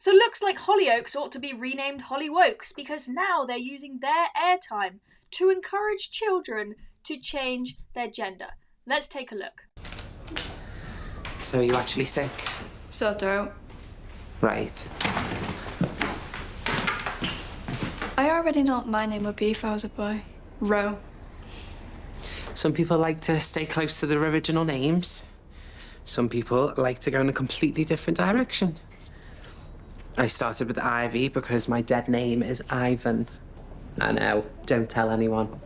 So looks like Hollyoaks ought to be renamed HollyWOKes because now they're using their airtime to encourage children to change their gender. Let's take a look. So are you actually sick? Sore throat. Right. I already know what my name would be if I was a boy. Ro. Some people like to stay close to their original names. Some people like to go in a completely different direction. I started with Ivy because my dead name is Ivan. I know, don't tell anyone.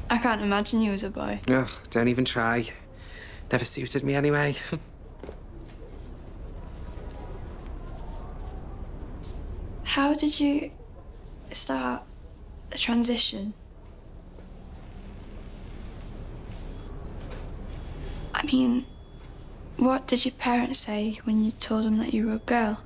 I can't imagine you as a boy. Ugh, don't even try. Never suited me anyway. How did you start the transition? I mean, what did your parents say when you told them that you were a girl?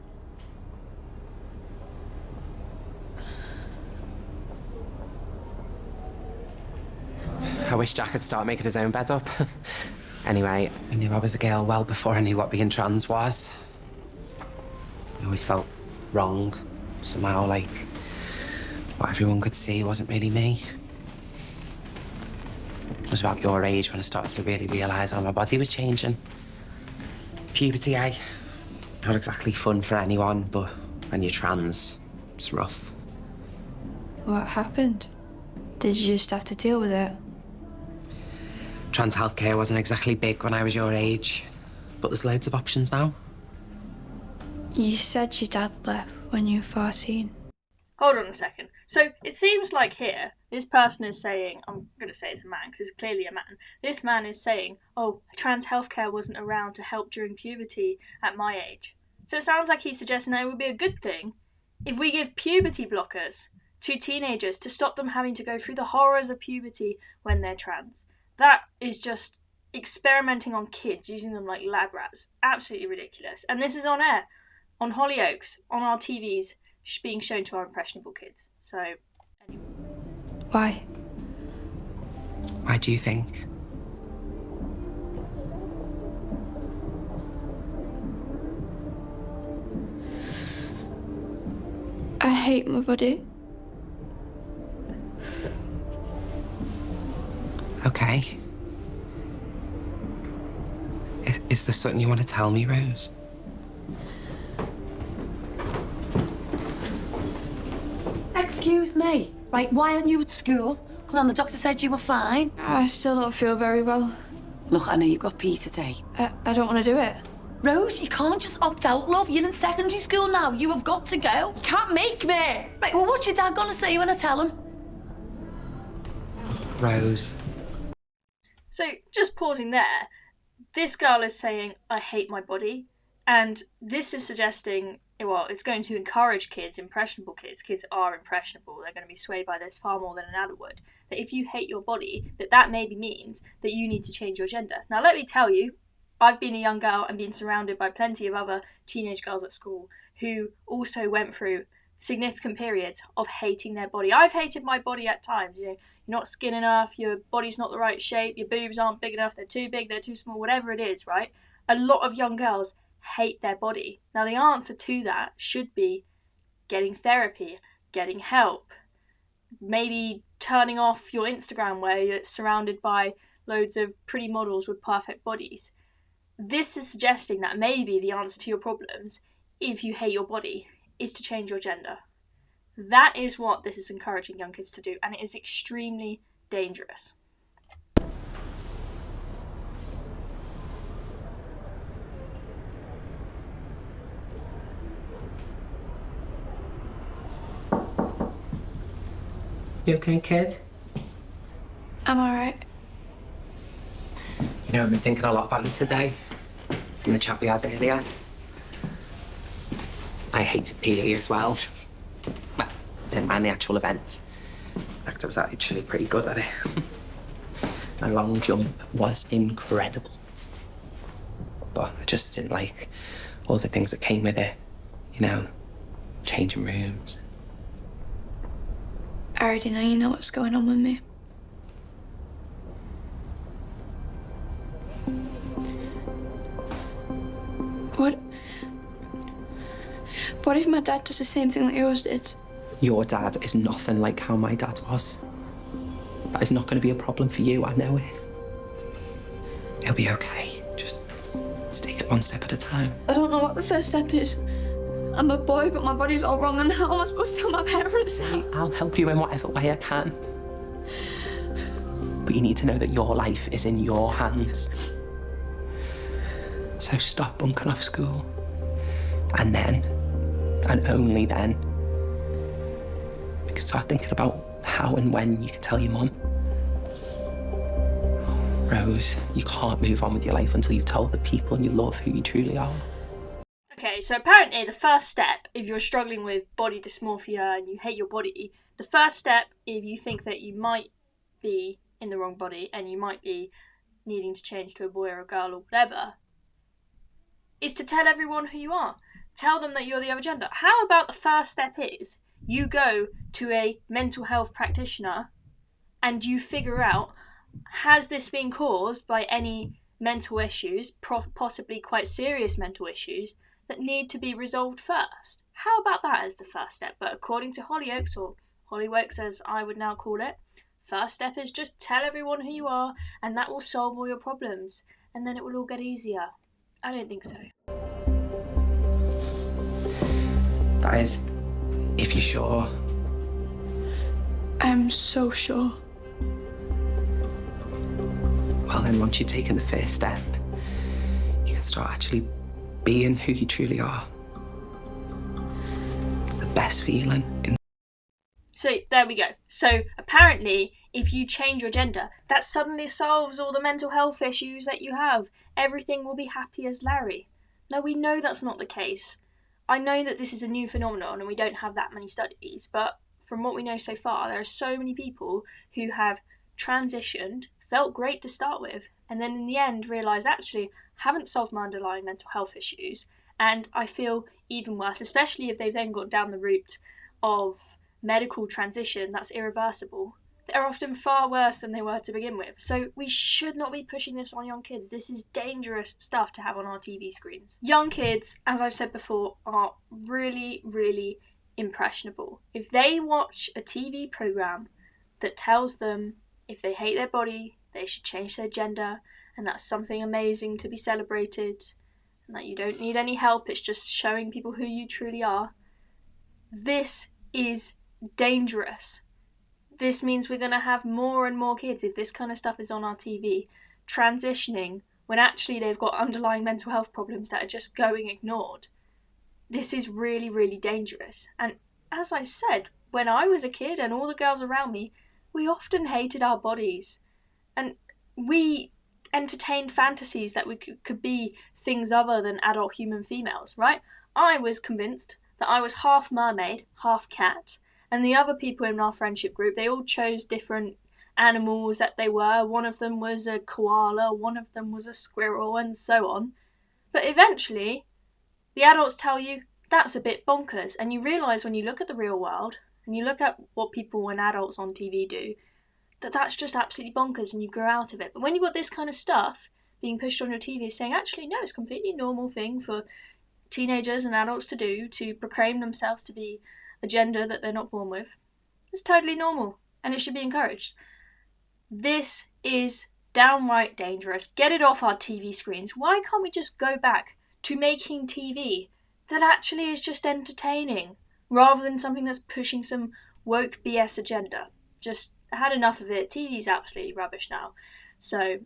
I wish Jack had started making his own bed up. Anyway, I knew I was a girl well before I knew what being trans was. I always felt wrong. Somehow, like, what everyone could see wasn't really me. It was about your age when I started to really realise how my body was changing. Puberty, not exactly fun for anyone, but when you're trans, it's rough. What happened? Did you just have to deal with it? Trans healthcare wasn't exactly big when I was your age, but there's loads of options now. You said your dad left when you were 14. Hold on a second. So it seems like here, this person is saying, I'm going to say it's a man because it's clearly a man. This man is saying, oh, trans healthcare wasn't around to help during puberty at my age. So it sounds like he's suggesting that it would be a good thing if we give puberty blockers to teenagers to stop them having to go through the horrors of puberty when they're trans. That is just experimenting on kids, using them like lab rats. Absolutely ridiculous. And this is on air, on Hollyoaks, on our TVs, being shown to our impressionable kids. So, anyway. Why? Why do you think? I hate my body. Okay. Is there something you want to tell me, Rose? Excuse me. Right, why aren't you at school? Come on, the doctor said you were fine. I still don't feel very well. Look, I know you've got PE today. I don't want to do it. Rose, you can't just opt out, love. You're in secondary school now. You have got to go. You can't make me. Right, well, what's your dad gonna say when I tell him? Rose. So, just pausing there, this girl is saying, I hate my body, and this is suggesting, well, it's going to encourage kids, impressionable kids. Kids are impressionable. They're going to be swayed by this far more than an adult would. That if you hate your body, that maybe means that you need to change your gender. Now, let me tell you, I've been a young girl and been surrounded by plenty of other teenage girls at school who also went through significant periods of hating their body. I've hated my body at times. You know, you're not skin enough, your body's not the right shape, your boobs aren't big enough, they're too big, they're too small, whatever it is, right? A lot of young girls hate their body. Now, the answer to that should be getting therapy, getting help, maybe turning off your Instagram where you're surrounded by loads of pretty models with perfect bodies. This is suggesting that maybe the answer to your problems, if you hate your body, is to change your gender. That is what this is encouraging young kids to do, and it is extremely dangerous. You okay, kid? I'm alright. You know, I've been thinking a lot about you today. In the chat we had earlier. I hated PE as well. Well, didn't mind the actual event. In fact, I was actually pretty good at it. My long jump was incredible. But I just didn't like all the things that came with it. You know, changing rooms. I already know you know what's going on with me. What if my dad does the same thing that yours did? Your dad is nothing like how my dad was. That is not going to be a problem for you, I know it. It'll be okay. Just take it one step at a time. I don't know what the first step is. I'm a boy, but my body's all wrong, and how am I supposed to tell my parents that? I'll help you in whatever way I can. But you need to know that your life is in your hands. So stop bunking off school. And then, and only then, you can start thinking about how and when you can tell your mum. Rose, you can't move on with your life until you've told the people you love who you truly are. Okay, so apparently the first step, if you're struggling with body dysmorphia and you hate your body, the first step, if you think that you might be in the wrong body and you might be needing to change to a boy or a girl or whatever, is to tell everyone who you are. Tell them that you're the other gender. How about the first step is you go to a mental health practitioner and you figure out, has this been caused by any mental issues, possibly quite serious mental issues, that need to be resolved first? How about that as the first step? But according to Hollyoaks, or HollyWOKE as I would now call it, first step is just tell everyone who you are and that will solve all your problems and then it will all get easier. I don't think so. That is, if you're sure. I'm so sure. Well then, once you've taken the first step, you can start actually being who you truly are. It's the best feeling in. So there we go. So apparently, if you change your gender, that suddenly solves all the mental health issues that you have. Everything will be happy as Larry. Now we know that's not the case. I know that this is a new phenomenon and we don't have that many studies, but from what we know so far, there are so many people who have transitioned, felt great to start with, and then in the end realised actually haven't solved my underlying mental health issues, and I feel even worse, especially if they've then gone down the route of medical transition that's irreversible. They're often far worse than they were to begin with. So we should not be pushing this on young kids. This is dangerous stuff to have on our TV screens. Young kids, as I've said before, are really, really impressionable. If they watch a TV programme that tells them if they hate their body, they should change their gender, and that's something amazing to be celebrated, and that you don't need any help, it's just showing people who you truly are, this is dangerous. This means we're going to have more and more kids, if this kind of stuff is on our TV, transitioning when actually they've got underlying mental health problems that are just going ignored. This is really, really dangerous. And as I said, when I was a kid and all the girls around me, we often hated our bodies. And we entertained fantasies that we could be things other than adult human females, right? I was convinced that I was half mermaid, half cat, and the other people in our friendship group, they all chose different animals that they were. One of them was a koala, one of them was a squirrel, and so on. But eventually, the adults tell you, that's a bit bonkers. And you realise when you look at the real world, and you look at what people and adults on TV do, that that's just absolutely bonkers and you grow out of it. But when you've got this kind of stuff being pushed on your TV saying, actually, no, it's a completely normal thing for teenagers and adults to do, to proclaim themselves to be a gender that they're not born with. It's totally normal and it should be encouraged. This is downright dangerous. Get it off our TV screens. Why can't we just go back to making TV that actually is just entertaining rather than something that's pushing some woke BS agenda? Just had enough of it. TV's absolutely rubbish now. So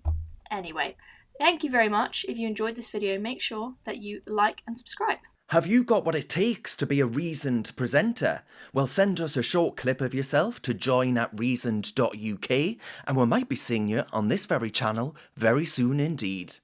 anyway, thank you very much. If you enjoyed this video, make sure that you like and subscribe. Have you got what it takes to be a reasoned presenter? Well, send us a short clip of yourself to join@reasoned.uk and we might be seeing you on this very channel very soon indeed.